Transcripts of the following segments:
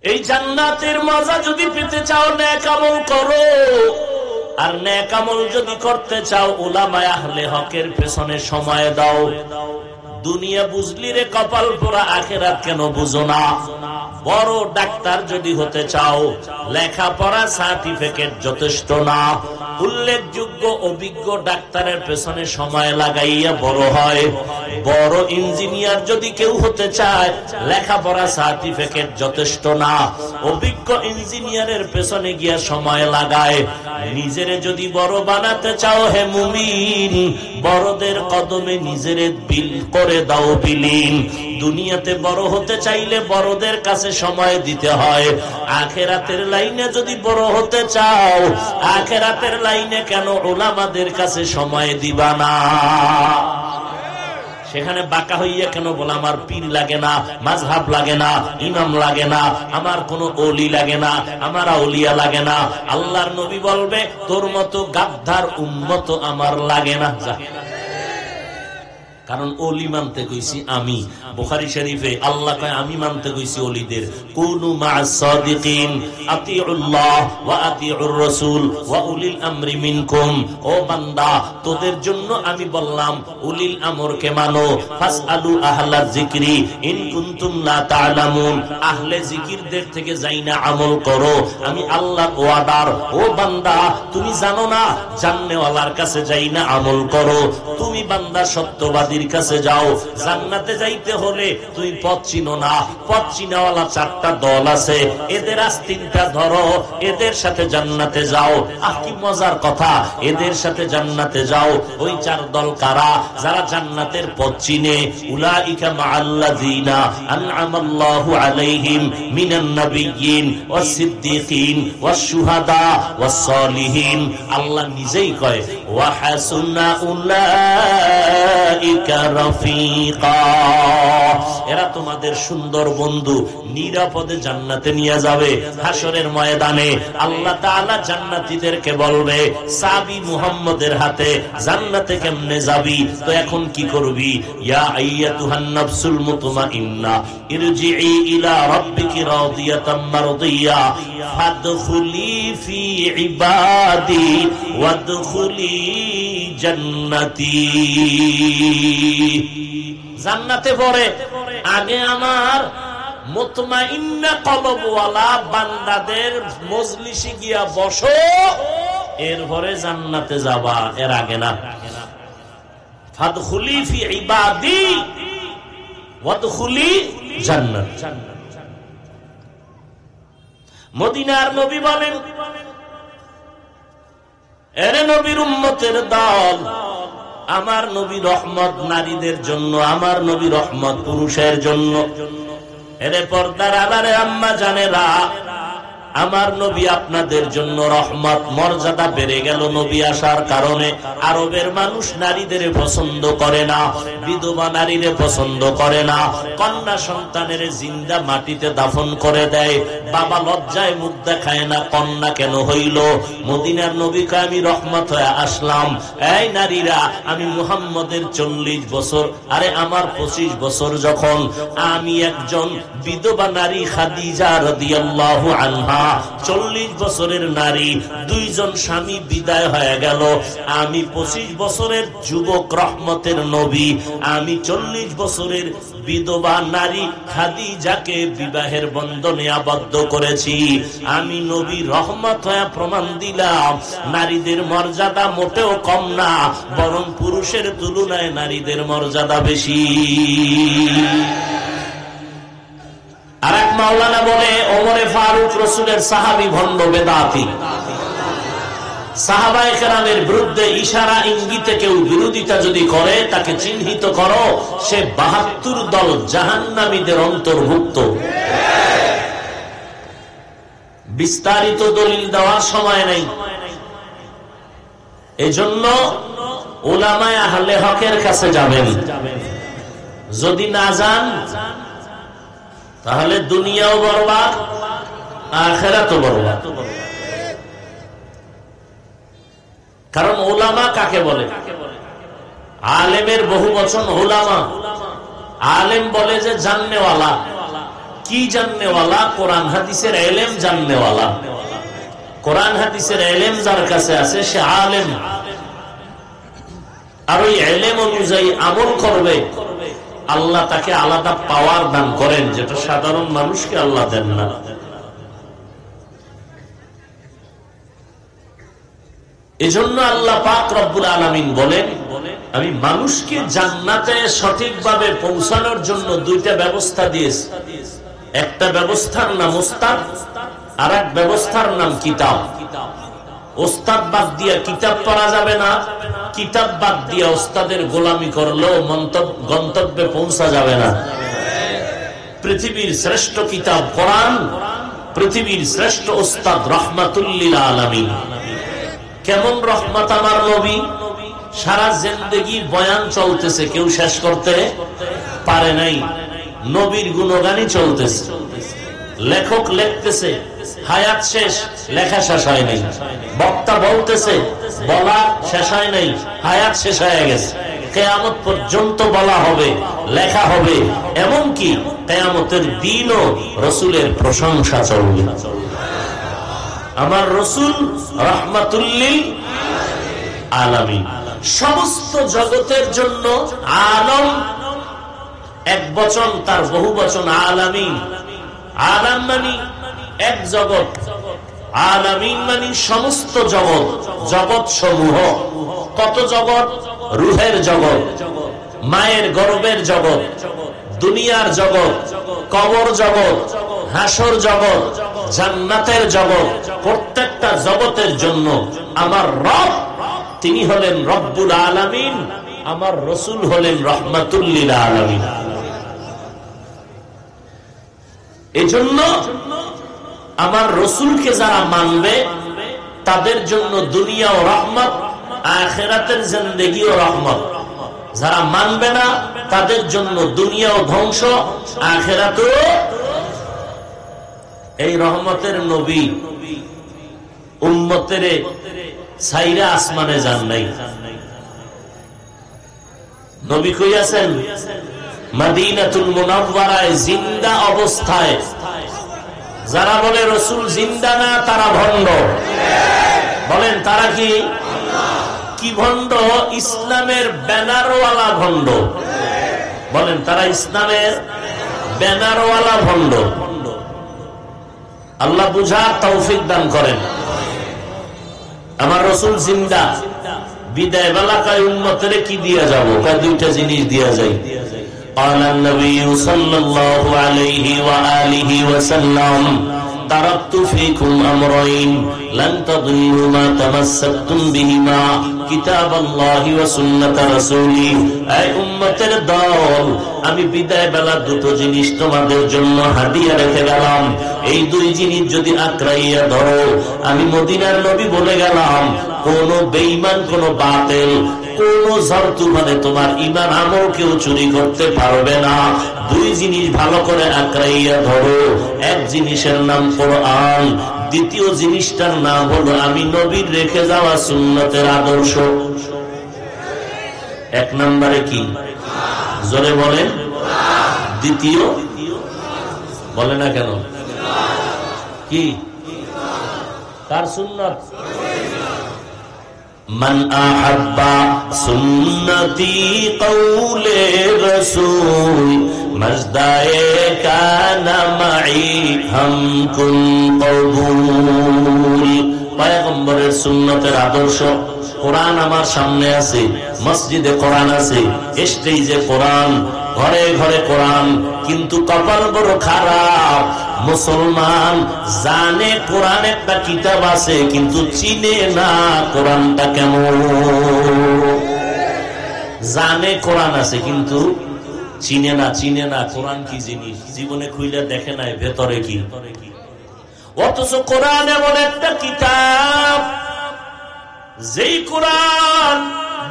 এই জান্নাতের মজা যদি পেতে চাও নেক আমল করো, আর নেক আমল যদি করতে চাও উলামায়ে আহলে হকের পেছনে সময় দাও। দুনিয়া বুঝলি রে কপাল পোড়া, আখিরাত কেন বুঝো না? বড় ডাক্তার যদি হতে চাও লেখাপড়া সার্টিফিকেট যথেষ্ট না, উল্লেখযোগ্য অভিজ্ঞ ডাক্তারের পেছনে সময় লাগাইয়া বড় হয়। বড় ইঞ্জিনিয়ার যদি কেউ হতে চায় লেখাপড়া সার্টিফিকেট যথেষ্ট না, অভিজ্ঞ ইঞ্জিনিয়ারের পেছনে গিয়া সময় লাগায়। নিজেরে যদি বড় বানাতে চাও হে মুমিন, বড়দের কদমে নিজেরে বিল করে দাও বিলীন। দুনিয়াতে বড় হতে চাইলে বড়দের কাছে সময় দিতে হয়। আখিরাতের লাইনে যদি বড় হতে চাও, আখিরাতের লাইনে কেন উলামাদের কাছে সময় দিবা না? সেখানে বাঁকা হইয়া কেন বলে আমার পীর লাগে না, মাযহাব লাগে না, ইমাম লাগে না, আমার কোনো ওলি লাগে না, আমার আউলিয়া লাগে না। আল্লাহর নবী বলবে তোর মতো গাদ্দার উম্মত আমার লাগে না। কারণ ওলি মানতে কইছি আমি। বুখারী শরীফে আল্লাহ কয় আমি মানতে কইছি ওলিদের, কুনু মা'আস সাদিকিন আতিউল্লাহ ওয়া আতিউর রাসূল ওয়া উলিল আমরি মিনকুম। ও বান্দা, তোদের জন্য আমি বললাম উলিল আমরকে মানো। ফাসআলু আহলায যিকরি ইন কুনতুম লা তা'লামুন। আহলে জিকিরদের থেকে যাইনা আমল করো, আমি আল্লাহর ওয়াদার। ও বান্দা, তুমি জানো না জান্নাতওয়ালার কাছে যাইনা আমল করো। তুমি বান্দা সত্যবাদী কাছে যাও। জান্নাতে যাইতে হলে তুমি পথ চিনো না, পথ চিনাওয়ালা 4টা দল আছে, এদের আজ 3টা ধরো, এদের সাথে জান্নাতে যাও। আহ কি মজার কথা, এদের সাথে জান্নাতে যাও। ওই 4 দল কারা? যারা জান্নাতের পথ চিনে। উলাইকা মাআল্লাযিনা আন'আমাল্লাহু আলাইহিম মিনান নাবিয়্যিন ওয়াস সিদ্দীকিন ওয়াস শুহাদা ওয়াস সালিহিন। আল্লাহ নিজেই কয় ওয়া হাসুনা উলাইকা রফিকা। এরা তোমাদের সুন্দর বন্ধু, নিরাপদে জান্নাতে নিয়ে যাবে। হাসরের ময়দানে আল্লাহ তাআলা জান্নাতীদেরকে বলবে চাবি মুহাম্মদের হাতে, জান্নাতে কেমনে যাবি? তো এখন কি করবি? ইয়া আইয়াতুহান নাফসুল মুতমাইন্না ইরজিই ইলা রাব্বিকি রাদিয়াতাম মারদিয়া ফাদখুলি ফি ইবাদি ওয়াদখুলি জান্নাতি। জান্নাতে পড়ে আগে আমার মুতমাইন্না কলবওয়ালা বান্দাদের মজলিসে গিয়া বসো, এরপরে জান্নাতে যাবা, এর আগে না। ফাদখুলি ফি ইবাদি ওয়াদখুলি জান্নাত। মদিনার নবী বলেন, এরে নবীর উম্মতের দল, আমার নবী রহমত নারীদের জন্য, আমার নবী রহমত পুরুষের জন্য। এরে পর্দার আড়ালে আম্মা জানেরা, আমার নবী আপনাদের জন্য রহমত। মর্যাদা বেড়ে গেল নবী আসার কারণে। আরবের মানুষ নারীদের পছন্দ করে না, বিধবা নারীরে পছন্দ করে না, কন্যা সন্তানের জিন্দা মাটিতে দাফন করে দেয়। বাবা লজ্জায় মুখ দেখায় না, কন্যা কেন হইল? মদিনার নবীকে আমি রহমত হয়ে আসলাম। এই নারীরা, আমি মুহাম্মদের 40 বছর, আরে আমার 25 বছর যখন আমি একজন বিধবা নারী খাদিজা রাদিয়াল্লাহু আনহা, 40 বছরের নারী, 2 জন স্বামী বিদায় হয়ে গেল। আমি 25 বছরের যুবক রহমতের নবী, আমি 40 বছরের বিধবা নারী খাদিজাকে বিবাহের বন্ধনে আবদ্ধ করেছি। আমি নবী রহমত হয়ে প্রমাণ দিলাম নারীদের মর্যাদা মোটেও কম না, বরং পুরুষের তুলনায় নারীদের মর্যাদা বেশি। আরেক মাওলানা বলে, ওমরে ফারুক রাসূলের সাহাবী ভণ্ড বেদাতি। সাহাবায়ে কেরামের বিরুদ্ধে ইশারা ইঙ্গিতে কেউ বিরোধিতা যদি করে, তাকে চিহ্নিত করো, সে 72 দল জাহান্নামীদের অন্তর্ভুক্ত। বিস্তারিত দলিল দেওয়ার সময় নেই। এজন্য উলামায়ে আহলে হকের কাছে যাবেন। যদি না যান তাহলে দুনিয়াও বরবাদ, আখিরাতও বরবাদ। কারণ উলামা কাকে বলে? আলেমের বহু বচন উলামা। আলেম বলে যে জাননেওয়ালা, কি জাননেওয়ালা? কোরআন হাদিসের ইলম জাননেওয়ালা। কোরআন হাদিসের ইলম যার কাছে আছে সে আলেম, আর ওই ইলম অনুযায়ী আমল করবে, আল্লাহ তাকে আলাদা পাওয়ার দান করেন, যেটা সাধারণ মানুষকে আল্লাহ দেন না। এজন্য আল্লাহ পাক রব্বুল আলামিন বলেন, আমি মানুষকে জান্নাতে সঠিকভাবে পৌঁছানোর জন্য দুইটা ব্যবস্থা দিয়েছি। একটা ব্যবস্থার নাম ওস্তাদ, আর এক ব্যবস্থার নাম কিতাব। ওস্তাদ বাদ দিয়া কিতাব পড়া যাবে না, কিতাব বাদ দিয়া ওস্তাদের গোলামি করলেও গন্তব্যে পৌঁছা যাবে না। পৃথিবীর শ্রেষ্ঠ কিতাব কোরআন, পৃথিবীর শ্রেষ্ঠ ওস্তাদ রাহমাতুল লিল আলামিন। কেমন রহমত আমার নবী! সারা জিন্দেগি বয়ান চলতেছে, কেউ শেষ করতে পারে নাই। নবীর গুণগানই চলতেছে, লেখক লিখতেছে, হায়াত শেষ, লেখা শেষ হয় নাই। বক্তা বলতেছে, বলা শেষ হয় নাই, হায়াত শেষ হয়ে গেছে। কিয়ামত পর্যন্ত বলা হবে, লেখা হবে, এমনকি কিয়ামতের দিনও রাসূলের প্রশংসা চলবে। আমার রাসূল রাহমাতুল লিল আলামিন, সমস্ত জগতের জন্য আলম। এক বচন, তার বহু বচন আলামিন। আলাম মানে এক জগৎ, আলামিন মানে সমস্ত জগৎ, জগৎ সমূহ। কত জগৎ? রুহের জগৎ, মায়ের গর্ভের জগৎ, দুনিয়ার জগৎ, কবর জগৎ, হাসর জগৎ, জান্নাতের জগৎ। প্রত্যেকটা জগতের জন্য আমার রব, তিনি হলেন রব্বুল আলামিন, আমার রাসূল হলেন রাহমাতুল লিল আলামিন। এজন্য আমার রাসূলকে যারা মানবে তাদের জন্য দুনিয়াও রহমত, আখিরাতের জিন্দেগিও রহমত। যারা মানবে না তাদের জন্য দুনিয়াও ধ্বংস, আখিরাতও। এই রহমতের নবী উম্মতের ছাইরা আসমানে যান নাই। নবী কই আছেন? মদিনাতুল মুনাওয়ারায় জিন্দা অবস্থায়। যারা বলে রাসূল জিন্দা না, তারা ভণ্ড। বলেন তারা কি? কি ভণ্ড? ইসলামের ব্যানারওয়ালা ভণ্ড। বলেন তারা ইসলামের ব্যানারওয়ালা ভণ্ড। আল্লাহ বুঝার তৌফিক দান করেন। আমার রাসূল জিন্দা, বিদায় বেলাকায় উম্মতের কি দিয়া যাব? দুইটা জিনিস দিয়া যায়। قال النبي صلى الله عليه وآله وسلم تركت فيكم أمرين لن تضلوا ما تمسكتم بهما كتاب الله وسنة رسوله। أي উম্মতের দল, আমি বিদায় বেলা দুটো জিনিস তোমাদের জন্য হাদিয়া রেখে গেলাম। এই দুই জিনিস যদি আঁকড়াইয়া ধরো, আমি মদিনার নবী বলে গেলাম, কোন বেঈমান, কোন বাতিল, কোন ঝড় তুফানে তোমার ঈমান আমল কেউ চুরি করতে পারবে না। দুই জিনিস ভালো করে আঁকড়াইয়া ধরো। এক জিনিসের নাম কোরআন, দ্বিতীয় জিনিসটার নাম হলো আমি নবীর রেখে যাওয়া সুন্নতের আদর্শ। এক নম্বরে কি? জোরে বলেন। দ্বিতীয় বলে না কেন? কি? কার সুন্নত? মান আহাব্বা সুন্নতি কওলে রাসূল মজদায়ে কানা মাই হামকুম কবুল। পয়গম্বরের সুন্নতের আদর্শ। কোরআন আমার সামনে আছে, মসজিদে কোরআন আছে, স্টেজে কোরআন, ঘরে ঘরে কোরআন, কিন্তু কপাল বড় খারাপ। মুসলমান জানে কোরআন একটা কিতাব আছে, কিন্তু চিনে না কোরআনটা কেমন। জানে কোরআন আছে কিন্তু চিনে না কোরআন কি জিনিস, জীবনে খুইলে দেখে নাই ভেতরে কি। অথচ কোরআন এমন একটা কিতাব, যেই কোরআন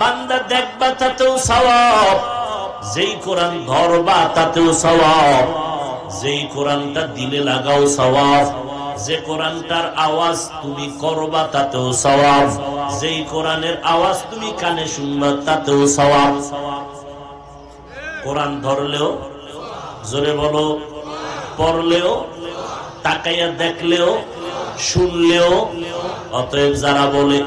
বান্দা দেখবা তাতেও সওয়াব, যেই কোরআন ধরবা তাতেও সওয়াব, যেই কোরআনটা দিলে লাগাও সওয়াব, যে কোরআনটার আওয়াজ তুমি করবা তাতেও সওয়াব, যেই কোরআনের আওয়াজ তুমি কানে শুনবা তাতেও সওয়াব। কোরআন ধরলেও, জোরে বলো, পড়লেও, তাকাইয়া দেখলেও, শুনলেও। অতএব যারা বলে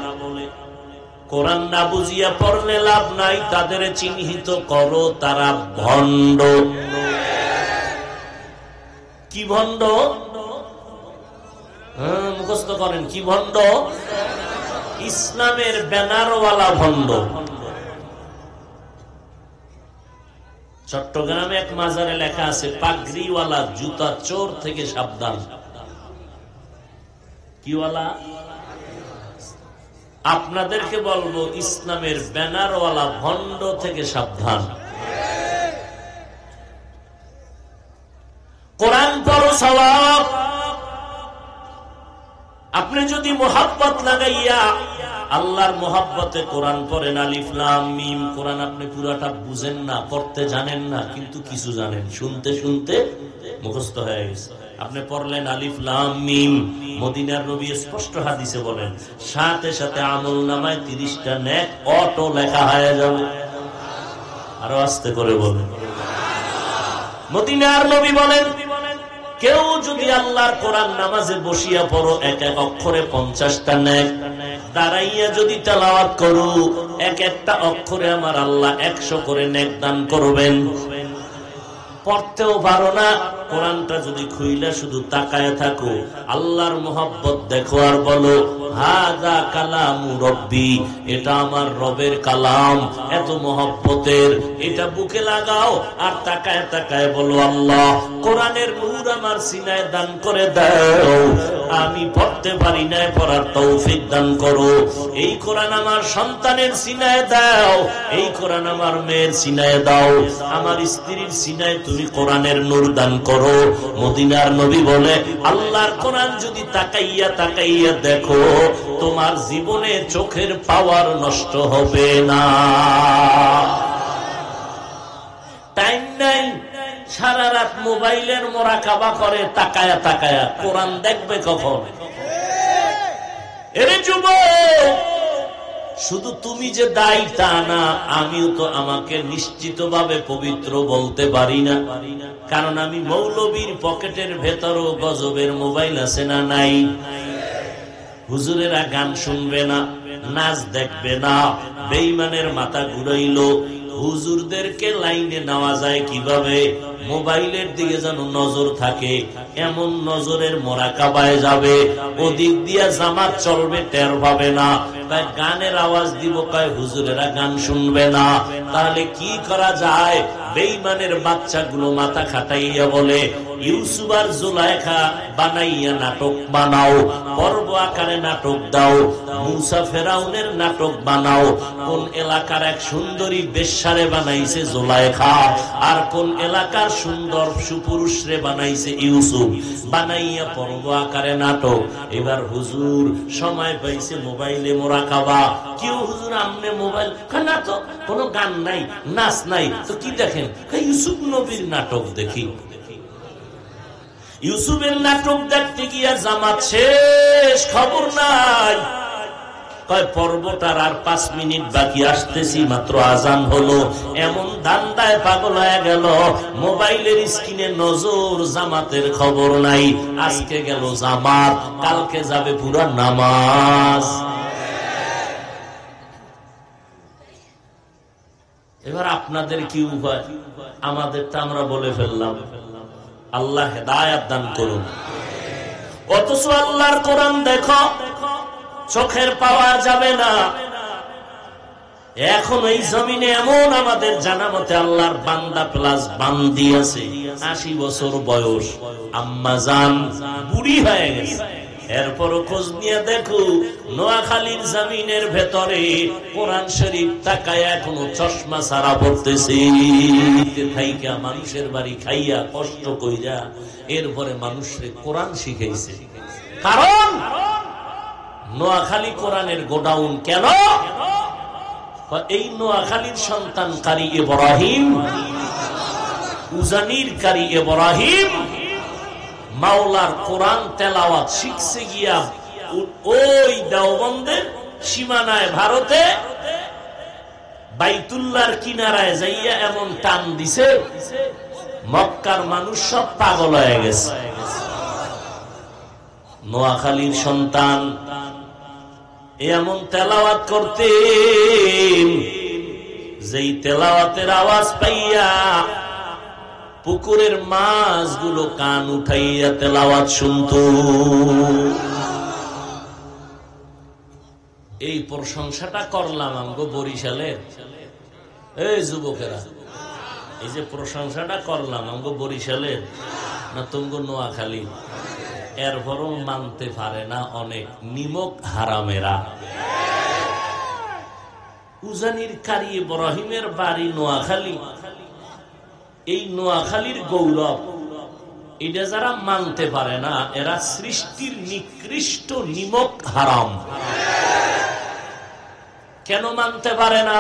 কোরআন না বুঝিয়া পড়লে লাভ নাই, তাদের চিহ্নিত করো, তারা ভণ্ড। কি ভণ্ড? মুখস্থ করেন, কি ভণ্ড? ইসলামের ব্যানারওয়ালা ভণ্ড। চট্টগ্রামে এক মাজারে লেখা আছে, পাগড়িওয়ালা জুতা চোর থেকে সাবধান। কিওয়ালা? আপনাদেরকে বলবো, ইসলামের ব্যানারওয়ালা ভণ্ড থেকে সাবধান। কোরআন পড়ো সওয়াব। আপনি যদি মোহাব্বত লাগাইয়া আল্লাহর মোহাব্বতে কোরআন পড়েন, আলিফ লাম মিম, কোরআন আপনি পুরাটা বুঝেন না, পড়তে জানেন না, কিন্তু কিছু জানেন, শুনতে শুনতে মুখস্থ হয়ে গেছে। আপনি পড়লেন আলিফ লাম মিম, মদিনার নবী স্পষ্ট হাদিসে বলেন, সাথে সাথে আমল নামায় 30টা নেক অটো লেখা হয়ে যাবে। আরো আস্তে করে বলেন। মদিনার নবী বলেন, কেউ যদি আল্লাহর কোরআন নামাজে বসিয়া পড়ো, এক এক অক্ষরে 50টা নেক, দাঁড়াইয়া যদি তেলাওয়াত করো, এক একটা অক্ষরে আমার আল্লাহ 100 করে নেক দান করবেন। পড়তেও পারো না, কোরআনটা যদি খুইলা শুধু তাকায় থাকো, আল্লাহর মোহাব্বত দেখো আর বলো, হাযা কালামু রব্বি, এটা আমার রবের কালাম, এত মোহাব্বতের, এটা বুকে লাগাও আর তাকায় তাকায় বলো, আল্লাহ কোরআনের নূর আমার সিনায় দান করে দাও, আমি পড়তে পারি না, পড়ার তৌফিক দান করো। এই কোরআন আমার সন্তানের সিনায় দাও, এই কোরআন আমার মেয়ের সিনায় দাও, আমার স্ত্রীর সিনায় তুমি কোরআনের নূর দান করো। মদিনার নবী বলে, আল্লাহর কোরআন যদি তাকাইয়া তাকাইয়া দেখো, তোমার জীবনে চোখের পাওয়ার নষ্ট হবে না। টাইম নাই, সারা রাত মোবাইলের মোরাকাবা করে তাকায়া তাকায়া, কোরআন দেখবে কখন? এরে যুবক, শুধু তুমি যে দায়ী তা না, আমিও তো আমাকে নিশ্চিতভাবে পবিত্র বলতে পারি না, কারণ আমি মৌলবীর পকেটের ভেতরও গজবের মোবাইল আছে না নাই? হুজুরেরা গান শুনবে না, নাচ দেখবে না, বেঈমানের মাথা ঘুরাইলো। হুজুরদেরকে লাইনে নেওয়া যায় কিভাবে? মোবাইলের দিকে যেন নজর থাকে, এমন নজরের মোরাকাবায় যাবে, ওদিক দিয়া জামাত চলবে, টের পাবে না। তাই গানের আওয়াজ দিব, কয় হুজুরেরা গান শুনবে না। তাহলে কি করা যায়? বেঈমানের বাচ্চাগুলো মাথা খাটাইয়া বলে, ইউসুফ আর জুলাইখা বানাইয়া নাটক বানাও, পর্ব আকারে নাটক দাও, মুসা ফেরাউনের নাটক বানাও। কোন এলাকার এক সুন্দরী বেশ্যারে বানাইছে জুলাইখা, আর কোন এলাকার সুন্দর সুপুরুষরে বানাইছে ইউসুফ, বানাইয়া পর্ব আকারে নাটক। এবার হুজুর সময় পাইছে মোবাইলে মোরাকাবা। কেউ হুজুর আমনে মোবাইল, না তো কোনো গান নাই, নাচ নাই, তো কি দেখেন? ইউসুফ নবীর নাটক দেখি। ইউসুফের নাটক দেখতে গিয়া জামাত শেষ, খবর নাই। কয় পর্বটার আর 5 মিনিট বাকি, আসতেছি, মাত্র আজান হলো। এমন ধান্দায় পাগল হয়ে গেল, মোবাইলের স্ক্রিনে নজর, জামাতের খবর নাই। আজকে গেল জামাত, কালকে যাবে পুরা নামাজ। এবার আপনাদের কি উপায়? আমাদেরটা আমরা বলে ফেললাম। আল্লাহ হেদায়েত দান করুন। অথচ আল্লাহর কোরআন দেখো, চোখের পাওয়া যাবে না। এখন এই জমিনে এমন আমাদের জানা মতে আল্লাহর বান্দা প্লাস বান্দি আছে, 80 বছর বয়স, আম্মা জান বুড়ি হয়ে গেছে। এরপরও খোঁজ নিয়ে দেখো, নোয়াখালীর জমিনের ভেতরে কোরআন শরীফ তাকায় এখনো চশমা ছাড়া পড়তেছে। থাইকা মানুষের বাড়ি খাইয়া কষ্ট কইরা এরপরে মানুষরে কোরআন শিখাইছে। কারণ নোয়াখালী কোরআনের গোডাউন। কেন? এই নোয়াখালীর সন্তান কারি ইব্রাহিম, উজানির কারি ইব্রাহিম মাওলার কোরআন তেলাওয়াত শিখছে গিয়া ওই দেওবন্দের সীমানায় ভারতে বাইতুল্লাহর কিনারায় যাইয়া এমন টান দিছে, মক্কার মানুষ সব পাগল হয়ে গেছে। নোয়াখালীর সন্তান এমন তেলাওয়াত করতেন, যেই তেলাওয়াতের আওয়াজ পাইয়া পুকুরের মাছগুলো কান উঠাইয়া তেলাওয়াত শুনত। এই প্রশংসাটা করলাম আমগো বরিশালের এই যুবকেরা, এই যে প্রশংসাটা করলাম আমগো বরিশালের না তুমগো নোয়াখালী, এরপরও মানতে পারে না অনেক নিমক হারামেরা। উজানির কারি ইব্রাহিমের বাড়ি নোয়াখালী, এই নোয়াখালীর গৌরব এটা যারা মানতে পারে না এরা সৃষ্টির নিকৃষ্ট নিমক হারাম। কেন মানতে পারে না?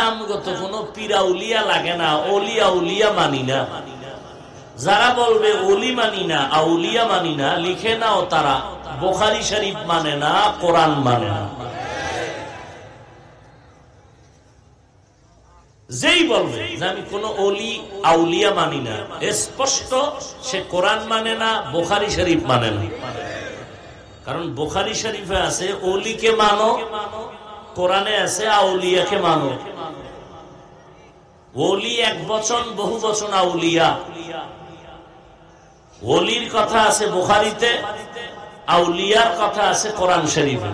আমগত কোন পীরাউলিয়া লাগে না, ওলিয়া উলিয়া মানি না। যারা বলবে ওলি মানি না, আউলিয়া মানি না, লিখে নাও তারা বুখারী শরীফ মানে না, কোরআন মানে না। যেই বলবে যে আমি কোন ওলি আউলিয়া মানি না, স্পষ্ট সে কোরআন মানে না, বুখারী শরীফ মানে না। কারণ বুখারী শরীফে আছে ওলিকে মানো, কোরআনে আছে আউলিয়াকে মানো। ওলি এক বচন, বহু বচন আউলিয়া। ওলির কথা আছে বুখারীতে, আউলিয়ার কথা আছে কোরআন শরীফে।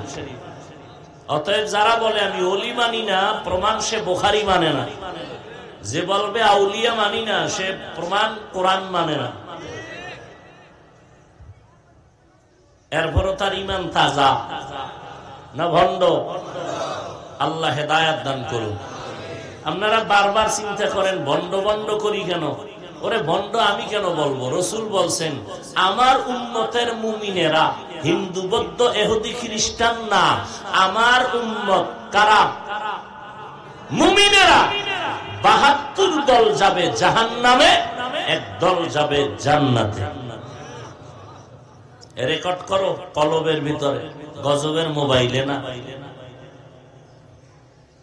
অতএব যারা বলে আমি ওলি মানি না, প্রমাণ সে বুখারী মানে না। যে বলবে আউলিয়া মানি না, সে প্রমাণ কোরআন মানে না। এরপরও তার ঈমান তাজা না ভণ্ড? আল্লাহ হেদায়েত দান করুন। আপনারা বারবার চিন্তা করেন ভণ্ড ভণ্ড করি কেন? ওরে ভণ্ড আমি কেন বলবো? রাসূল বলছেন আমার উম্মতের মুমিনেরা হিন্দু বৌদ্ধ ইহুদি খ্রিস্টান না, আমার উম্মত কারা? মুমিনেরা ৭২ দল যাবে জাহান্নামে, এক দল যাবে জান্নাতে। রেকর্ড করো কলবের ভিতরে, গজবের মোবাইলে না।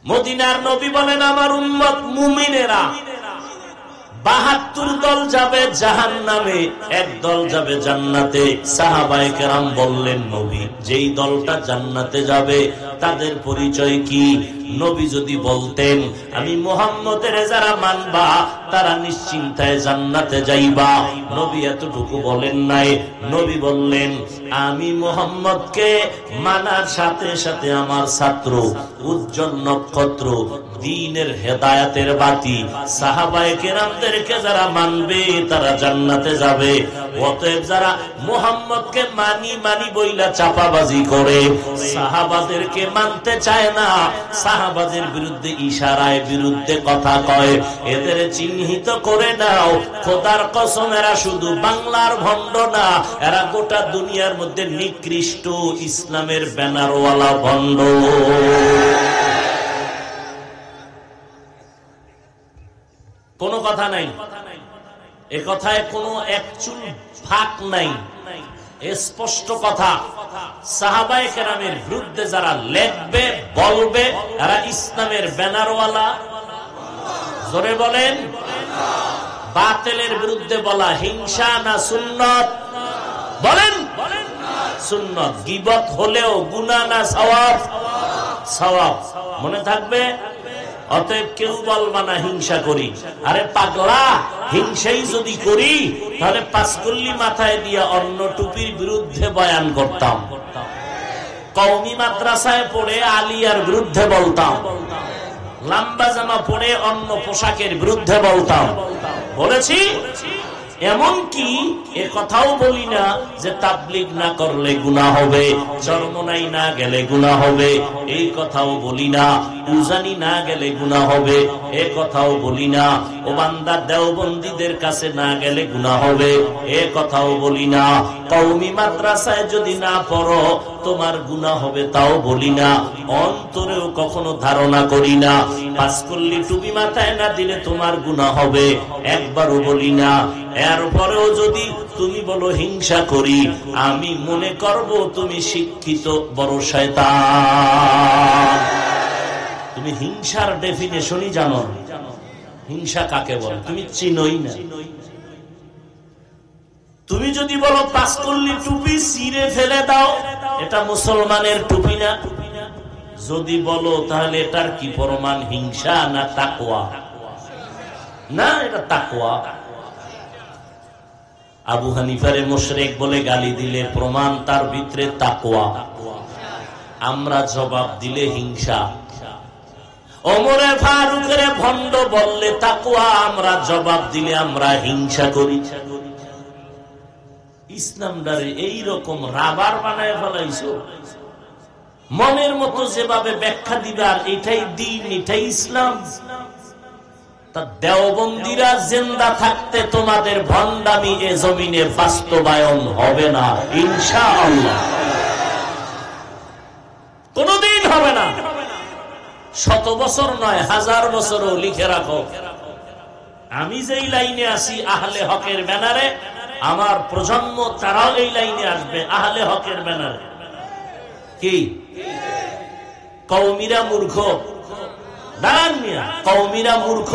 মদিনার নবী বলেন আমার উম্মত মুমিনেরা ৭২ দল যাবে জাহান্নামে, এক দল যাবে জান্নাতে। সাহাবায়ে কেরাম বললেন নবী যেই দলটা জান্নাতে যাবে তাদের পরিচয় কি? নবী যদি বলতেন আমি মুহাম্মদের যারা মানবা তারা নিশ্চিন্তায় জান্নাতে যাইবা, নবী এতটুকু বলেন নাই। নবী বললেন আমি মুহাম্মদকে মানার সাথে সাথে আমার ছাত্র উজ্জ্বল নক্ষত্র দ্বীনের হেদায়েতের বাতি সাহাবায়ে কেরামদেরকে যারা মানবে তারা জান্নাতে যাবে। অতএব যারা মুহাম্মদকে মানি মানি বইলা চাপাবাজি করে, সাহাবাদেরকে মানতে চায় না, সাহাবাদের বিরুদ্ধে ইশারায় বিরুদ্ধে কথা কয়, এদের চিহ্নিত করে নাও। খোদার কসম এরা শুধু বাংলার ভণ্ড না, এরা গোটা দুনিয়ার মধ্যে নিকৃষ্ট ইসলামের ব্যানারওয়ালা ভণ্ড। কোনো কথা নাই, এ কথায় কোনো একচুল ফাঁক নাই, স্পষ্ট কথা। সাহাবায়ে কেরামের বিরুদ্ধে যারা লেখবে বলবে এরা ইসলামের ব্যানারওয়ালা। জোরে বলেন। বাতিলের বিরুদ্ধে বলা হিংসা না সুন্নত? বলেন। সুন্নত। গীবত হলেও গুনাহ না সওয়াব? সওয়াব। মনে থাকবে। অতএব কেউ বলবা না হিংসা করি। আরে পাগলা, হিংসাই যদি করি তাহলে পাঁচকল্লি মাথায় দিয়া অন্য টুপির বিরুদ্ধে বয়ান করতাম, কওমি মাদ্রাসায় পড়ে আলিয়ার বিরুদ্ধে বলতাম, লম্বা জামা পড়ে অন্য পোশাকের বিরুদ্ধে বলতাম। বলেছি? এমনকি এ কথাও বলি না যে তাবলীগ না করলে গুনাহ হবে, চরমনাই না গেলে গুনাহ হবে, এই কথাও বলি না। উজানি না গেলে গুনাহ হবে, এ কথাও বলি না। ও বান্দা দেওবন্দীদের কাছে না গেলে গুনাহ হবে, এ কথাও বলি না। কওমি মাদ্রাসায় যদি না পড়ো তোমার গুনাহ হবে, তাও বলি না। অন্তরেও কখনো ধারণা করি না পাঁচকল্লি টুপি মাথায় না দিলে তোমার গুনাহ হবে, একবারও বলি না। এরপরেও যদি তুমি বলো হিংসা করি, আমি মনে করব তুমি শিক্ষিত বড় শয়তান। তুমি হিংসার ডেফিনেশনই জানো। হিংসা কাকে বলে তুমি চিনোই না। তুমি যদি বলো পাঁচকল্লি টুপি ছিঁড়ে ফেলে দাও, এটা মুসলমানের টুপি না। যদি বলো তাহলে এটার কি প্রমাণ? হিংসা না তাকওয়া? না, এটা তাকওয়া। আবু হানিফারে মুশরিক বলে গালি দিলে প্রমাণ তার ভিতরে তাকওয়া। আমরা জবাব দিলে হিংসা। ওমরে ফারুকের ভণ্ড বললে তাকওয়া, আমরা জবাব দিলে আমরা হিংসা করি। ইসলামটারে এইরকম রাবার বানায় ফেলাইছো, মনের মতো যেভাবে ব্যাখ্যা দিবে আর এটাই দিন, এটাই ইসলাম। তা দেওবন্দিরা জিন্দা থাকতে তোমাদের ভণ্ডামি এ জমিনে বাস্তবায়ন হবে না ইনশাআল্লাহ, কোনদিন হবে না। 100 বছর নয়, 1000 বছরও লিখে রাখো, আমি যেই লাইনে আছি আহলে হকের ব্যানারে, আমার প্রজন্ম তারাও এই লাইনে আসবে আহলে হকের ব্যানারে। কি কওমিরা মূর্খ? দাঁড়ান মিয়া, কওমিরা মূর্খ,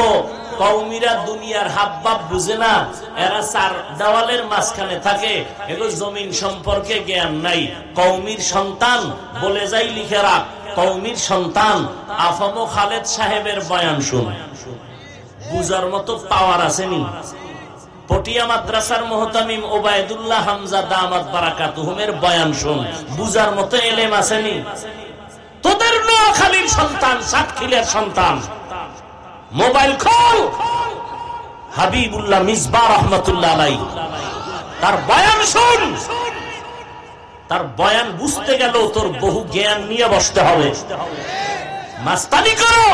কওমিরা দুনিয়ার হাবভাব বুঝে না, এরা চার দেওয়ালের মাঝখানে থাকে, এগুলো জমিন সম্পর্কে জ্ঞান নাই। কওমির সন্তান বলে যাই লিখে রাখ, কওমির সন্তান আফম খালেদ সাহেবের বয়ান শুন, বুঝার মতো পাওয়ার আসেনি। পটিয়া মাদ্রাসার মুহতামিম ওবায়দুল্লাহ হামজা দামাত বারাকাতুহুমের বয়ান শুন, বুঝার মতো এলেম আসেনি। তোদের নোয়াখালীর সন্তান, সাতক্ষীরার সন্তান, মোবাইল খোল, হাবিবুল্লাহ মিসবাহ রহমাতুল্লাহ আলাইহি, তার বয়ান শুন। তার বয়ান বুঝতে গেলেও তোর বহু জ্ঞান নিয়ে বসতে হবে। মাস্তানি করো,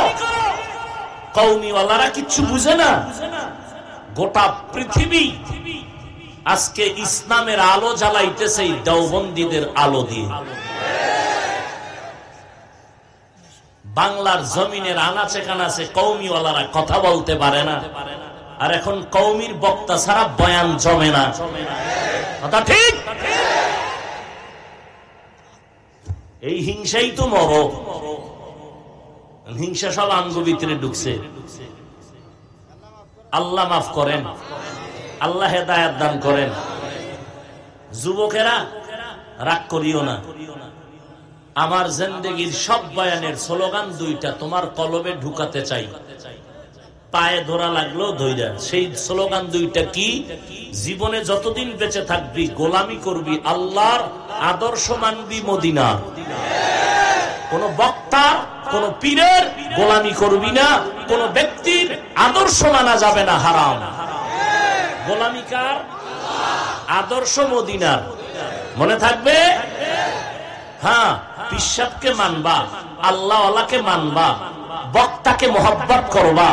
কওমিওয়ালারা কিচ্ছু বুঝে না। গোটা পৃথিবী আজকে ইসলামের আলো জ্বালাইতেছে এই দেওবন্দীদের আলো দিয়ে। বাংলার জমিনের আনাচে কানাচে কওমিওয়ালারা কথা বলতে পারে না, আর এখন কওমির বক্তা ছাড়া বয়ান জমে না। কথা ঠিক? এই হিংসাই তো মরক। হিংসা সব আঙ্গ ভিতরে ঢুকছে। আল্লাহ মাফ করেন, আল্লাহ হেদায়েত দান করেন। যুবকেরা রাগ করিও না, আমার জিন্দেগির সব বয়ানের স্লোগান দুইটা তোমার কলবে ঢুকাতে চাই, পায়ে ধরা লাগলো ধইরা। সেই স্লোগান দুইটা কি? জীবনে যতদিন বেঁচে থাকবি গোলামি করবি আল্লাহর, আদর্শ মানবি মদিনার। কোন বক্তা, কোন পীরের গোলামি করবি না, কোন ব্যক্তির আদর্শ মানা যাবে না, হারাম। গোলামি কার? আদর্শ মদিনার। মনে থাকবে? হ্যাঁ, পিশাবকে মানবা, আল্লাহওয়ালাকে মানবা, বক্তাকে মোহাব্বত করবা,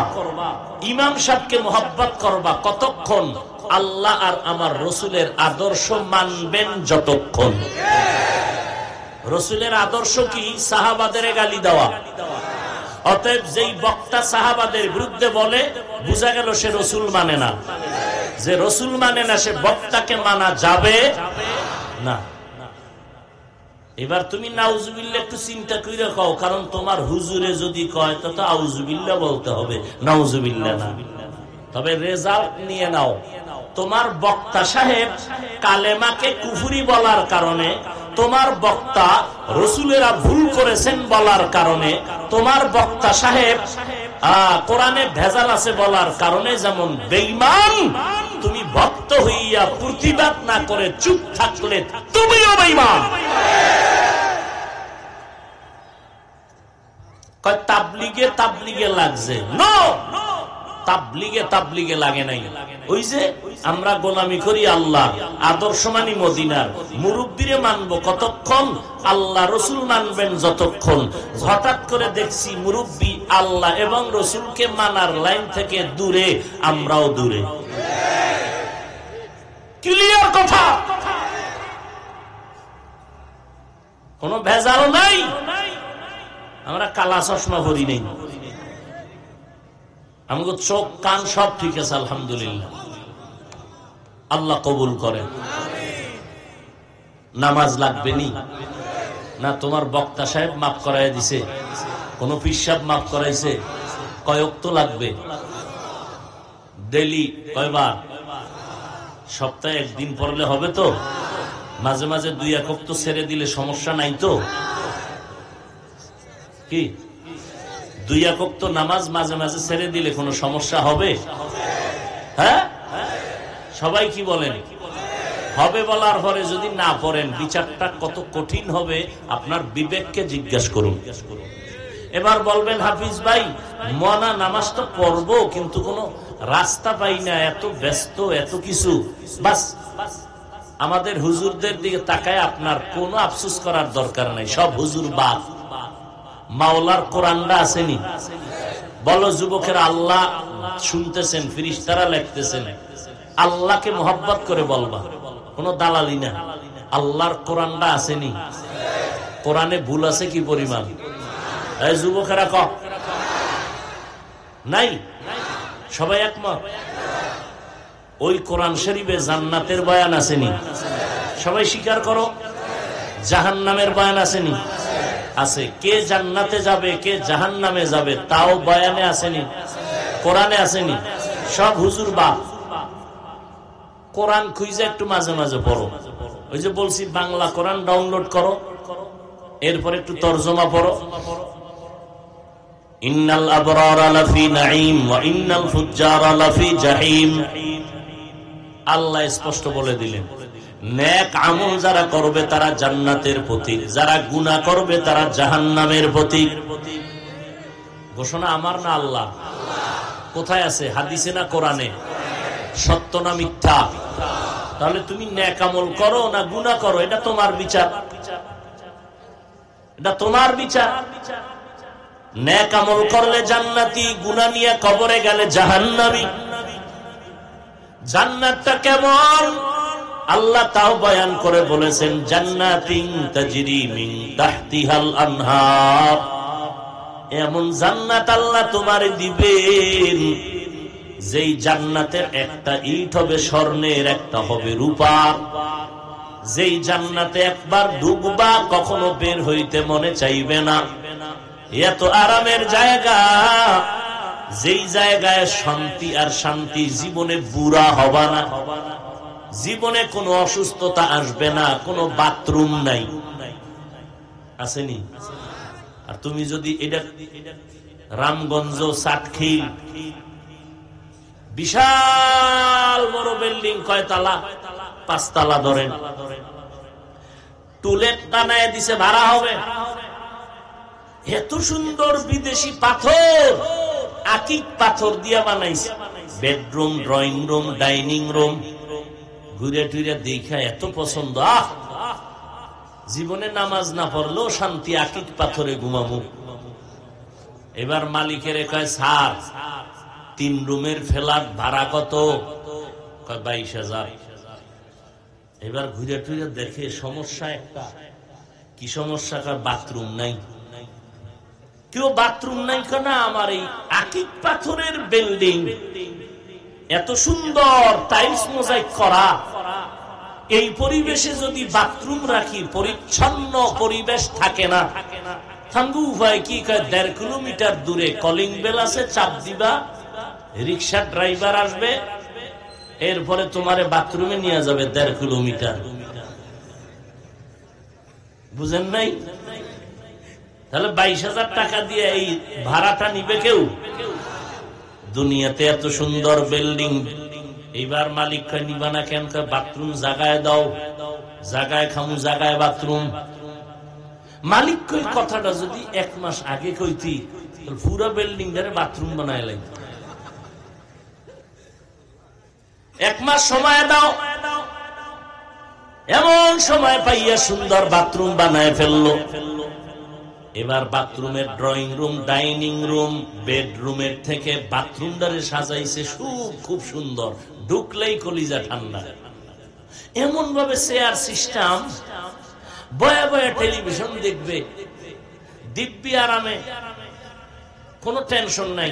ইমাম সাহেবকে মোহাব্বত করবা। কতক্ষণ? আল্লাহ আর আমার রসুলের আদর্শ মানবেন যতক্ষণ। রসুলের আদর্শ কি? সাহাবাদের গালি দেওয়া। অতএব যেই বক্তা সাহাবাদের বিরুদ্ধে বলে, বুঝা গেল সে রসুল মানে না। যে রসুল মানে না সে বক্তাকে মানা যাবে না। এবার তুমি নাউজুবিল্লাহ একটু চিন্তা করে কও, কারণ তোমার হুজুরে যদি কয় তো আউজুবিল্লাহ বলতে হবে, নাউজুবিল্লাহ না। তবে রেজাল্ট নিয়ে নাও। তোমার বক্তা সাহেব কালেমাকে কুফরি বলার কারণে, তোমার বক্তা রসুলেরা ভুল করেছেন বলার কারণে, তোমার বক্তা সাহেব কোরআনে ভেজাল আছে বলার কারণে যেমন বেঈমান, তুমি ভক্ত হইয়া প্রতিবাদ না করে চুপ থাকলে তুমিও বেঈমান। কয় তাবলিগে তাবলিগে লাগছে, নো, তাবলিগে লাগে নাই। ওই যে আমরা গোলামি করি আল্লাহ, আদর্শ মানি মদিনার, মুরব্বিরে মানবো কতক্ষণ? আল্লাহ রসুল মানবেন যতক্ষণ। হঠাৎ করে দেখছি মুরব্বি আল্লাহ এবং রসুলকে মানার লাইন থেকে দূরে, আমরাও দূরে। ক্লিয়ার কথা, কোনো ভেজাল নাই। আমরা কালা চশমা পরি নেই, আমাকে চোখ কান সব ঠিক আছে আলহামদুলিল্লাহ। আল্লাহ কবুল করেন। নামাজ লাগবে নি না? তোমার বক্তা সাহেব মাফ করাই দিছে? কোন পীর সাহেব মাফ করাইছে? কয়েক তো লাগবে? ডেইলি কয়বার? সপ্তাহে একদিন পড়লে হবে তো? মাঝে মাঝে 2-1 ওয়াক্ত ছেড়ে দিলে সমস্যা নাই তো? কি 2-1 ওয়াক্ত নামাজ মাঝে মাঝে ছেড়ে দিলে কোনো সমস্যা হবে? হ্যাঁ, সবাই কি বলেন? হবে বলার পরে যদি না পড়েন বিচারটা কত কঠিন হবে আপনার বিবেককে জিজ্ঞাসা করুন। এবার বলবেন হাফিজ ভাই মনা নামাজ তো পড়বো কিন্তু কোনো রাস্তা পাই না, এত ব্যস্ত, এত কিছু। বাস, আমাদের হুজুরদের দিকে তাকায় আপনার কোনো আফসোস করার দরকার নাই, সব হুজুর বাদ। মাওলার কোরআনটা আসেনি? বলো যুবকেরা, আল্লাহ শুনতেছেন, ফেরেশতারা লিখতেছেন, আল্লাহকে মোহাব্বত করে বলবা, কোনো দালালি না। আল্লাহর কোরআনটা আসেনি? কোরআনে ভুল আছে কি পরিমাণ? এই যুবকেরা ক নাই? সবাই একমত? ওই কোরআন শরীফে জান্নাতের বয়ান আসেনি? সবাই স্বীকার করো। জাহান্নামের বয়ান আসেনি? আছে। কে জান্নাতে যাবে কে জাহান্নামে যাবে তাও বয়ানে আসেনি? কোরআনে আসেনি? সব হুজুর বাপ। কোরআন খুঁজে একটু মাঝে মাঝে পড়ো। ওই যে বলছি বাংলা কোরআন ডাউনলোড করো, এরপর একটু তরজমা পড়ো। ইন্নাল আবরারা লাফি নাঈম ওয়া ইন্নাল ফুজ্জারা লাফি জাহিম। আল্লাহ স্পষ্ট বলে দিলেন, নেক আমল যারা করবে তারা জান্নাতের প্রতীক, যারা গুনাহ করবে তারা জাহান্নামের প্রতীক। ঘোষণা আমার না আল্লাহ? কোথায় আছে? হাদিসে না কোরআনে? সত্য না মিথ্যা? তাহলে তুমি নেক আমল করো না গুনাহ করো, এটা তোমার বিচার, এটা তোমার বিচার। নেক আমল করলে জান্নাতি, গুনাহ নিয়ে কবরে গেলে জাহান্নামী। জান্নাতটা কেমন আল্লাহ তাও বয়ান করে বলেছেন, জান্নাতিন তাজরি মিন তাহতিহাল আনহার। এমন জান্নাত আল্লাহ তোমারে দিবেন যেই জান্নাতের একটা ইট হবে স্বর্ণের, একটা হবে রূপার। যেই জান্নাতে একবার ঢুকবা কখনো বের হইতে মনে চাইবে না। এত আরামের জায়গা, যেই জায়গায় শান্তি আর শান্তি, জীবনে বুড়া হবা না, জীবনে কোনো অসুস্থতা আসবে না, কোনো বাথরুম নাই, আসেনি? আর তুমি যদি এটা রামগঞ্জ, সাতখিল, বিশাল বড় বিল্ডিং, কয়তলা? 5 তলা ধরেন, টুলেট টানায় দিছে, ভাড়া হবে। এত সুন্দর বিদেশি পাথর, আকিক পাথর দিয়া বানাইছে, bedroom, drawing room, dining room. ঘুরে টুরে দেখা এত পছন্দ, জীবনে নামাজ না পড়লেও শান্তি, আকিক পাথরে ঘুমাবো। এবার মালিকের কয়, স্যার 3 রুমের ফ্ল্যাট ভাড়া কত? 22,000। এবার ঘুরে টুরে দেখে সমস্যা একটা। কি সমস্যা? বাথরুম নাই। কেউ বাথরুম নাই কেন? আমার এই আকিক পাথরের বিল্ডিং, এত সুন্দর টাইলস মোজাইক করা, এই পরিবেশে যদি বাথরুম রাখি, পরিচ্ছন্ন পরিবেশ থাকে না। থাঙ্গু উপায় কি? 1.5 কিলোমিটার দূরে কলিং বেল আছে, চাপ দিবা, রিক্সা ড্রাইভার আসবে, এরপরে তোমারে বাথরুমে নিয়ে যাবে 1.5 কিলোমিটার। বুঝেন নাই? তাহলে 22,000 টাকা দিয়ে এই ভাড়াটা নিবে কেউ? দুনিয়াতে এত সুন্দর বিল্ডিং, এইবার মালিক কয় নিবা না কেন? বাথরুম জায়গায় দাও, জায়গায় খামু, জায়গায় বাথরুম। মালিক কই কথাটা যদি 1 মাস আগে কইতি, পুরো বিল্ডিং ধরে বাথরুম বানায় লাগবে। 1 মাস সময় দাও। এমন সময় পাইয়া সুন্দর বাথরুম বানায় ফেললো। এবার বাথরুমের ড্রয়িং রুম, ডাইনিং রুম, বেডরুমের থেকে বাথরুমটারে সাজাইছে খুব সুন্দর, ঢুকলেই কলিজা ঠান্ডা। এমন ভাবে চেয়ার সিস্টেম, বয়া বয়া টেলিভিশন দেখবে দিব্যি আরামে, কোনো টেনশন নাই।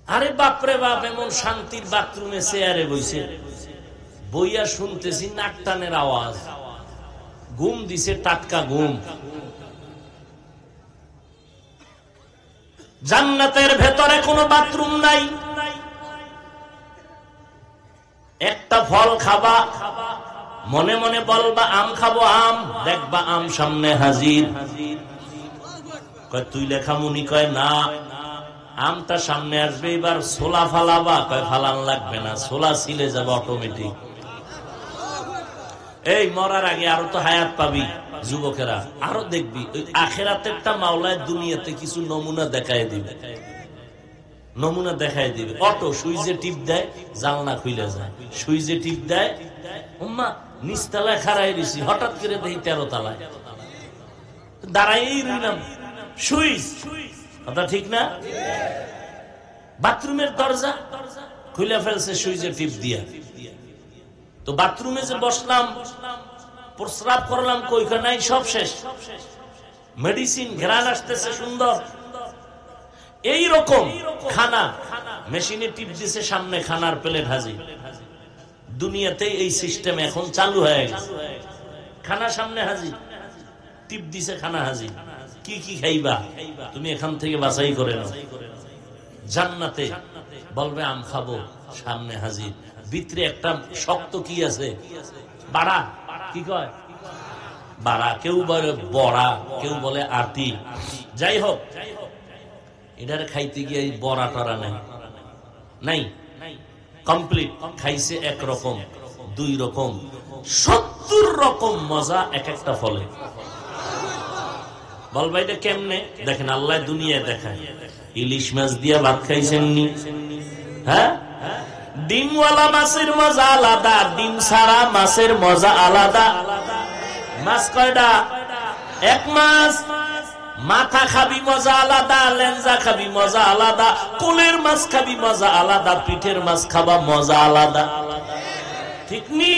আরে বাপরে বাপ, এমন শান্তির বাথরুমে চেয়ারে বইছে, বইয়া শুনতেছি নাক টানের আওয়াজ, ঘুম দিছে, টাটকা ঘুম। জান্নাতের ভেতরে কোনো বাথরুম নাই। একটা ফল খাবা, মনে মনে বলবা আম খাবো, আম দেখবা আম সামনে হাজির। কয় তুই লেখা মুনি, কয় না, আমটা সামনে আসবে, এবার ছোলা ফালাবা, কয় ফালান লাগবে না, ছোলা ছিলে যাবে অটোমেটিক। এই মরার আগে আরো তো হায়াত পাবি যুবকেরা, আরো দেখবি ওই আখেরাতেরটা মাওলায় দুনিয়াতে কিছু নমুনা দেখায় দিবে, নমুনা দেখায় দিবে। অটো সুইচে টিপ দেয়, জানলা খুলে যায়, সুইচে টিপ দেয়, উম্মা নিচতলায় খাড়াই দিছি, হঠাৎ করে দেখি 13 তলায় দাঁড়াই রইলাম, সুইচ। কথা ঠিক না? বাথরুমের দরজা খুলে ফেলছে সুইচে টিপ দিয়া। তো বাথরুমে যে বসলাম, প্রস্রাব করলাম, কইখানে নাই, সব শেষ। মেডিসিন ঘেরান আসতেছে সুন্দর। এই রকম খানা মেশিনে টিপ দিছে, সামনে খানার প্লেট হাজির। দুনিয়াতে এই সিস্টেম এখন চালু হয়ে গেছে। খানা সামনে হাজির, টিপ দিছে, খানা হাজির। কি কি খাইবা তুমি এখান থেকে বাছাই করে নাও। জান্নাতে বলবে আম খাবো, সামনে হাজির। ভিতরে একটা শক্ত কি আছে, বাড়া, কি কয় বাড়া, কেউ বলে বড়া, কেউ বলে আটি। যাই হোক, এটার খাইতে গিয়ে বড়া টরা নাই, নাই, কমপ্লিট। খাইছে একরকম, 2 রকম, 70 রকম মজা এক একটা ফলে। বলবা এটা কেমনে? দেখেন আল্লাহ দুনিয়ায় দেখায়। ইলিশ মাছ দিয়ে ভাত খাইছেন নি? হ্যাঁ, ডিমওয়ালা মাছের মজা আলাদা, ডিম ছাড়া মাছের মজা আলাদা। মাছ কয়টা? এক মাছ। মাথা খাবি মজা আলাদা, লেঞ্জা খাবি মজা আলাদা, কোলের মাছ খাবি মজা আলাদা, পিঠের মাছ খাবা মজা আলাদা। ঠিক নি?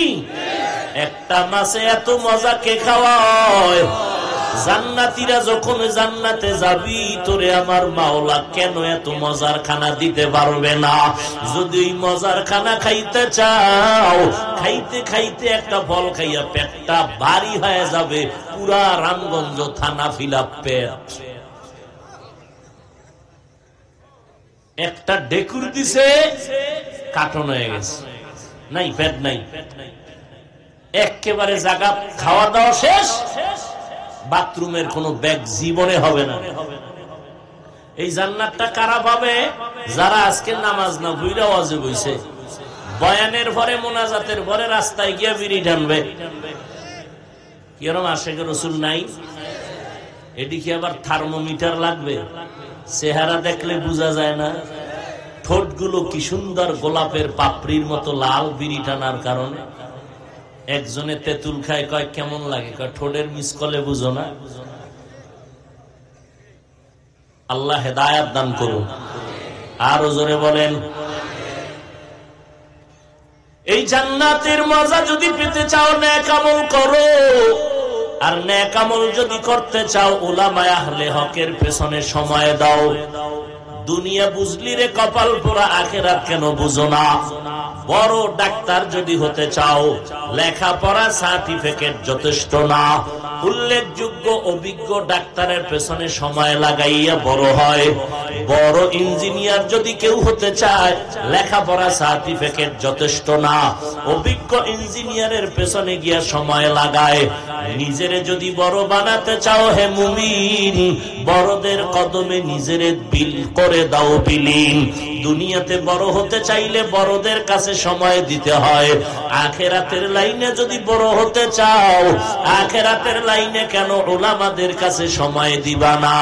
একটা মাছে এত মজা কে খাওয়ায়? জান্নাতীরা যখন জান্নাতে যাবি, তোরে আমার মাওলা কেন এত মজার খানা দিতে পারবে না? যদি এই মজার খানা খাইতে চাও, খাইতে খাইতে একটা ফল খাইয়া পেটটা ভারী হয়ে যাবে, পুরা রামগঞ্জ থানা ফিলা পেট। একটা ডেকুর দিছে, কাটন হয়ে গেছে, নাই পেট নাই, একেবারে জায়গা খাওয়া দাওয়া শেষ। বাথরুমের কোন ব্যাগ জীবনে হবে না। এই জান্নাতটা কারা পাবে? যারা আজকে নামাজ না ভুইরা ওয়াজে বইছে, বয়ানের পরে মোনাজাতের পরে রাস্তায় গিয়া বিড়ি টানবে। কিরম আশেখ রসুল নাই? এদিকে আবার থার্মোমিটার লাগবে, চেহারা দেখলে বোঝা যায় না। ঠোঁটগুলো কি সুন্দর গোলাপের পাপড়ির মতো লাল, বিড়ি টানার কারণে। একজনে তেঁতুল খায়, কয় কেমন লাগে? কয় ঠোঁটের মিসকলে বুঝো না। আল্লাহ হেদায়াত দান করুন। আর জোরে বলেন। এই জান্নাতের মজা যদি পেতে চাও, নেক আমল করো। আর নেক আমল যদি করতে চাও, উলামায়ে আহলে হকের পেছনে সময় দাও। দুনিয়া বুঝলি রে কপাল পোড়া, আখিরাত কেন বুঝো না? বড় ডাক্তার যদি হতে চাও, লেখাপড়া সার্টিফিকেট যথেষ্ট না। উল্লেখযোগ্য অভিজ্ঞ ডাক্তারের পেছনে সময় লাগাইয়া বড় হয়। বড় ইঞ্জিনিয়ার যদি কেউ হতে চায়, লেখাপড়া সার্টিফিকেট যথেষ্ট না। অভিজ্ঞ ইঞ্জিনিয়ারের পেছনে গিয়া সময় লাগায়। নিজেরে যদি বড় বানাতে চাও হে মুমিন, বড়দের কদমে নিজেরে বিল করে দাও বিলীন। দুনিয়াতে বড় হতে চাইলে বড়দের কাছে সময় দিতে হয়। আখিরাতের লাইনে যদি বড় হতে চাও, আখিরাতের লাইনে কেন উলামাদের কাছে সময় দিবা না?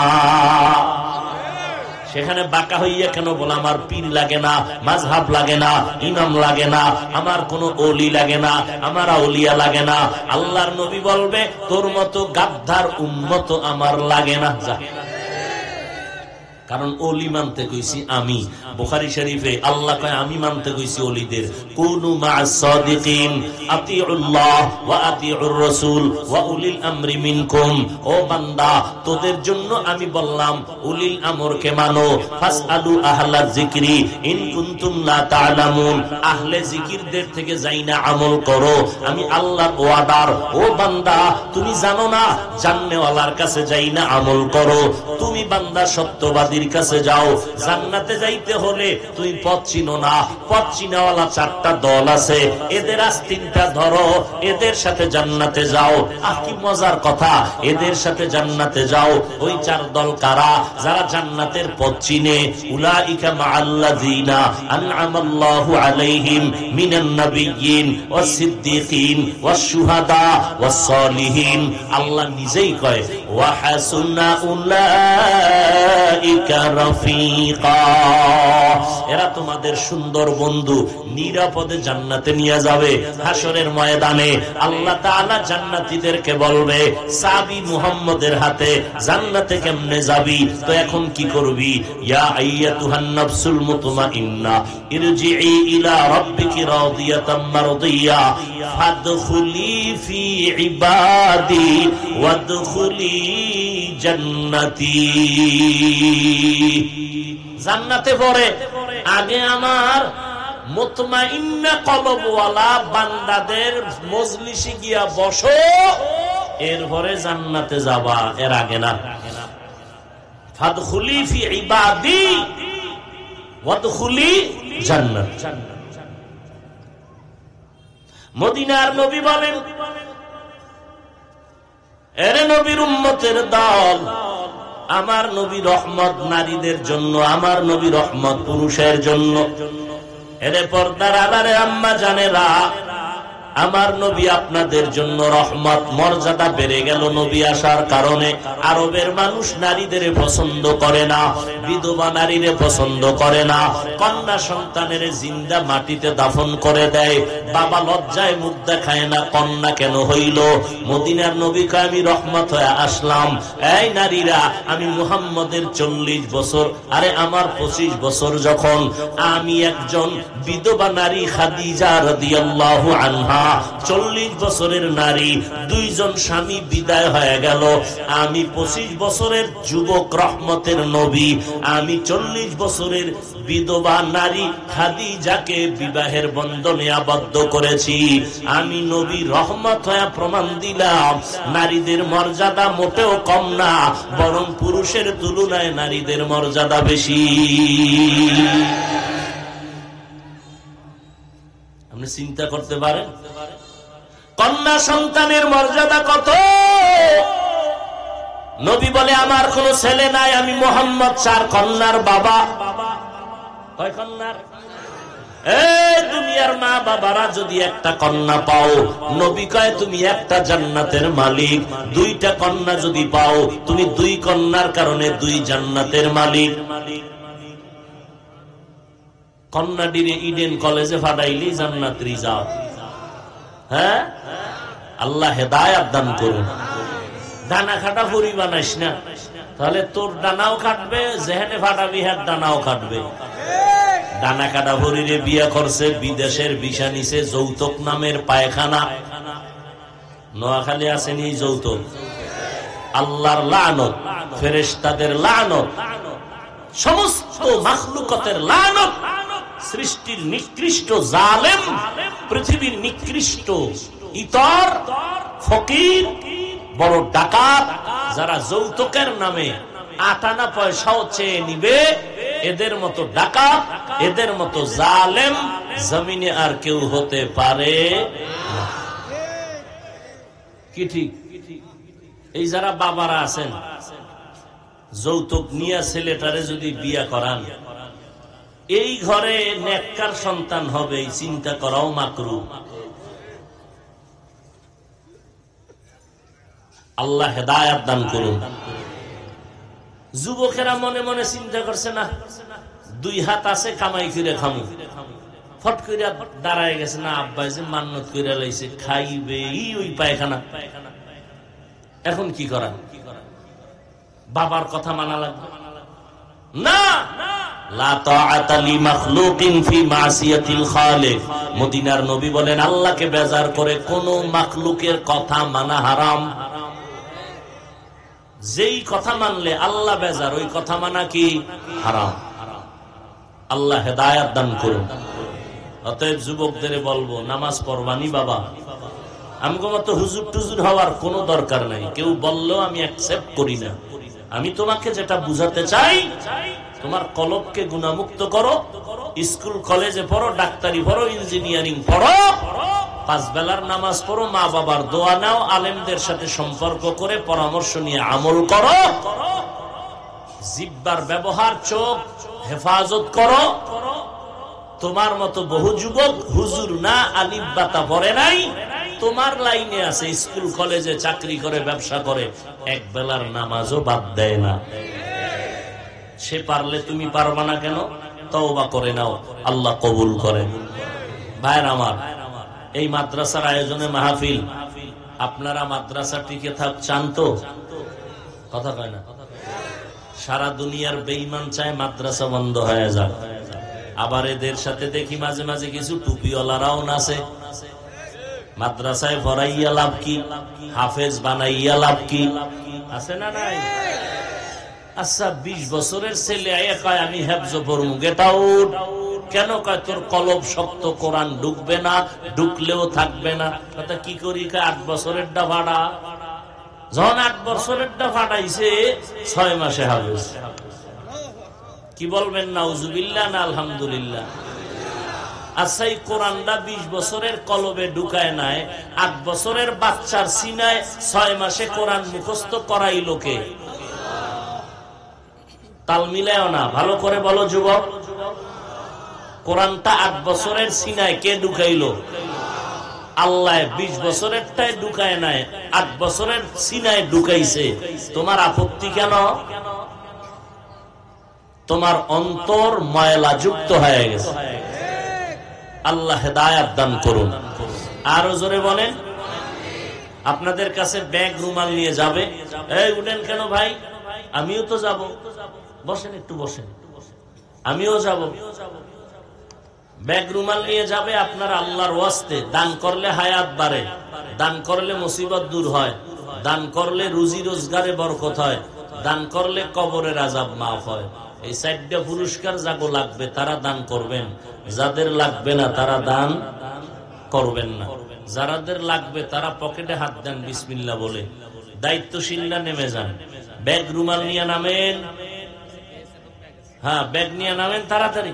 সেখানে বাঁকা হইয়া কেন বলে আমার পীর লাগে না, মাযহাব লাগে না, ইমাম লাগে না, আমার কোনো ওলি লাগে না, আমার আউলিয়া লাগে না। আল্লাহর নবী বলবে তোর মতো গাদ্দার উম্মত আমার লাগে না। যা, কারণ ওলি মানতে কইছি আমি। বুখারী শরীফে আল্লাহ কয় আমি মানতে কইছি ওলিদের। কুনু মা'আস সাদিকিন আতিউল্লাহ ওয়া আতিউর রাসূল ওয়া উলিল আমরি মিনকুম। ও বান্দা, তোদের জন্য আমি বললাম উলিল আমরকে মানো। ফাসআলু আহলায যিকরি ইন কুনতুম লা তা'লামুন। আহলে জিকিরদের থেকে যাই না আমল করো। আমি আল্লাহর ওয়াদার। ও বান্দা, তুমি জানো না, জাননেওয়ালার কাছে যাই না আমল করো। তুমি বান্দা সত্যবাদী বাবাজির কাছে যাও, জান্নাতে যাইতে হলে তুমি পথ চিনো না, পথ চিনাওয়ালা 4টা দল আছে, এদের আস্তিনটা ধরো, এদের সাথে জান্নাতে যাও। কি মজার কথা, এদের সাথে জান্নাতে যাও। ওই 4 দল কারা? যারা জান্নাতের পথ চিনে। উলাইকা মাআল্লাযিনা আনআমাল্লাহু আলাইহিম মিনান নাবিয়্যিন ওয়াস সিদ্দীকিন ওয়াস শুহাদা ওয়াস সালিহিন। আল্লাহ নিজেই কয় ওয়া হাসুনা উলাইকা রাফিকা, এরা তোমাদের সুন্দর বন্ধু, নিরাপদে জান্নাতে নিয়ে যাবে। হাসরের ময়দানে আল্লাহ তাআলা জান্নাতীদেরকে বলবে, সাবি মুহাম্মদের হাতে জান্নাতে কেমনে যাবি? তো এখন কি করবি? ইয়া আইয়াতুহান নাফসুল মুতমাইন্না ইরজিই ইলা রাব্বিকি রাদিয়াতাম মারদিয়া ফাদখুলি ফি ইবাদি ওয়াদখুলি জান্নাতি। জান্নাতে পড়ে আগে আমার মুতমাইন্না কলবওয়ালা বান্দাদের মজলিসে গিয়া বসো, এরপরে জান্নাতে যাবা, এর আগে না। ফাদখুলি ফি ইবাদি ওয়াদখুলি জান্নাত। মদিনার নবী বলেন, এরে নবীর উম্মতের দল, আমার নবী রহমত নারীদের জন্য, আমার নবী রহমত পুরুষের জন্য। এরে পর্দার আড়ালে আম্মা জানেরা, আমার নবী আপনাদের জন্য রহমত। মর্যাদা বেড়ে গেল নবী আসার কারণে। আরবের মানুষ নারীদের পছন্দ করে না, বিধবা নারীরে পছন্দ করে না, কন্যা সন্তানের জিন্দা মাটিতে দাফন করে দেয়। বাবা লজ্জায় মুখ দেখায় না, কন্যা কেন হইল? মদিনার নবীকে আমি রহমত হয়ে আসলাম। এই নারীরা, আমি মুহাম্মদের 40 বছর, আরে আমার 25 বছর যখন আমি একজন বিধবা নারী খাদিজা রাদিয়াল্লাহু আনহা, 40 বছরের নারী, 2 জন স্বামী বিদায় হয়ে গেল। আমি 25 বছরের যুবক রহমতের নবী, আমি 40 বছরের বিধবা নারী খাদিজাকে বিবাহের বন্ধনে আবদ্ধ করেছি। আমি নবী রহমত হয়ে প্রমাণ দিলাম, নারীদের মর্যাদা মোটেও কম না, বরং পুরুষের তুলনায় নারীদের মর্যাদা বেশি। আপনি চিন্তা করতে পারেন কন্যা সন্তানের মর্যাদা কত? নবী বলে, আমার কোন ছেলে নাই, আমি মুহাম্মদ 4 কন্যার বাবা। কয় কন্যার? এই দুনিয়ার মা বাবারা যদি একটা কন্যা পাও, নবী কয় তুমি একটা জান্নাতের মালিক। 2টা কন্যা যদি পাও, তুমি 2 কন্যার কারণে 2 জান্নাতের মালিক। কন্যাটিরে ইডেন কলেজে ফাটাইলি জান্নাত রিজার্ভ। হ্যাঁ, আল্লাহ হেদায়েত দান করুন। ডানা কাটা ফুরি বানাইস না, তাহলে তোর ডানাও কাটবে, যেখানে ফাটাবি হ্যাঁ ডানাও কাটবে। ডানা কাটা ফুরিরে বিয়া করছে, বিদেশের ভিসা নিছে, যৌতুক নামের পায়খানা। নোয়াখালী আসেনি যৌতুক? আল্লাহর লানত, ফেরেশতাদের লানত, সমস্ত মাখলুকাতের লানত। সৃষ্টির নিকৃষ্ট জালেম, পৃথিবীর নিকৃষ্ট ইতর, ফকির, বড় ডাকাত, যারা যৌতুকের নামে 8 আনা পয়সাও চেয়ে নিবে, এদের মতো ডাকাত, এদের মতো জালেম জমিনে আর কেউ হতে পারে না। কি ঠিক? এই যারা বাবারা আছেন, যৌতুক নিয়ে ছেলেটারে যদি বিয়া করান, এই ঘরে নেককার সন্তান হবে, চিন্তা করাও মাকরু। আল্লাহ হেদায়েত দান করুন। যুবকেরা মনে মনে চিন্তা করছে, না 2 হাত আছে, কামাই করে খামু। ফট করে দাঁড়ায় গেছে, না আব্বাই যে মান্নত করে লাইছে, খাইবে ওই পায়খানা। এখন কি করা? বাবার কথা মানা লাগবে না। লা তাআতা লি মাখলুকিন ফি মাসিয়াতিল খালিক। মদিনার নবী বলেন, আল্লাহকে বেজার করে কোন মাখলুকের কথা মানা হারাম। যেই কথা মানলে আল্লাহ বেজার, ওই কথা মানা কি হারাম। আল্লাহ হেদায়েত দান করুন। অতএব যুবকদের বলবো, নামাজ পড়বানি বাবা। আমগো মতো হুজুর টুজুর হওয়ার কোনো দরকার নাই। কেউ বললেও আমি অ্যাকসেপ্ট করি না। আমি তোমাকে যেটা বুঝাতে চাই, তোমার কলবকে গুনাহমুক্ত করো, স্কুল কলেজে পড়ো, ডাক্তারি পড়ো, ইঞ্জিনিয়ারিং পড়ো, 5 বেলার নামাজ পড়ো, মা বাবার দোয়া নাও, আলেমদের সাথে সম্পর্ক করে পরামর্শ নিয়ে আমল করো, জিহ্বার ব্যবহার, চোখ হেফাজত করো। তোমার মতো বহু যুবক হুজুর না, আলিফ বাতা পড়ে নাই, তোমার লাইনে আছে, স্কুল কলেজে চাকরি করে, ব্যবসা করে, 1 বেলার নামাজও বাদ দেয় না। সে পারলে তুমি পারবা না কেন? তওবা করে নাও, আল্লাহ কবুল করেন। ভাইরা আমার, এই মাদ্রাসার আয়োজনে মাহফিল, আপনারা মাদ্রাসা টিকে থাক চান তো? কথা কয় না। সারা দুনিয়ার বেঈমান চায় মাদ্রাসা বন্ধ হয়ে যাক। আবার এদের সাথে দেখি মাঝে মাঝে কিছু টুপিওয়ালারাও নাচে। মাদ্রাসায় পড়াইয়া লাভ কি? হাফেজ বানাইয়া লাভ কি? আছে না নাই? আচ্ছা, 20 বছরের ছেলে আয়া কয় আমি হেফজ পড়মু, গেট আউট। কেন কয়? তোর কলব শক্ত, কোরআন ঢুকবে না, ঢুকলেও থাকবে না। কথা কি করি? 8 বছরের ডা ভাড়া। যখন 8 বছরের ডা ফাটাইছে, 6 মাসে হাফেজ। কি বলবেন? নাউজুবিল্লাহ না আলহামদুলিল্লাহ? আচ্ছা, এই কোরআনটা 20 বছরের কলবে ঢুকায় নাই, 8 বছরের বাচ্চার সিনায় 6 মাসে কোরআন মুখস্থ করাই লোকে। তাল মিলায়ও না, ভালো করে বলো যুবক। কোরআনটা 8 বছরের সিনায় কে ঢুকাইলো? আল্লাহ। 20 বছরেরটাই ঢুকায় নাই, 8 বছরের সিনায় ঢুকাইছে। তোমার আপত্তি কেন? তোমার অন্তর ময়লা যুক্ত হয়ে গেছে। আল্লাহ হেদায়েত দান করুন। আরো জোরে বলেন। আপনাদের কাছে ব্যাগ রুমাল নিয়ে যাবে। এই উঠেন কেন ভাই? আমিও তো যাব। বসেন, একটু বসেন, আমিও যাব। ব্যাগ রুমাল নিয়ে যাবে। আপনার আল্লাহর ওয়াস্তে দান করলে হায়াত বাড়ে, দান করলে মুসিবত দূর হয়, দান করলে রুজি রোজগারে বরকত হয়, দান করলে কবরের আযাব মাফ হয়। এই 4টা পুরস্কার যাগো লাগবে তারা দান করবেন, যাদের লাগবে না তারা দান করবেন না। যারাদের লাগবে তারা পকেটে হাত দেন বিসমিল্লাহ বলে। দায়িত্বশীলরা নেমে যান। ব্যাগ রুমাল নিয়ে নামেন। হ্যাঁ, ব্যাগ নিয়ে নামেন তাড়াতাড়ি।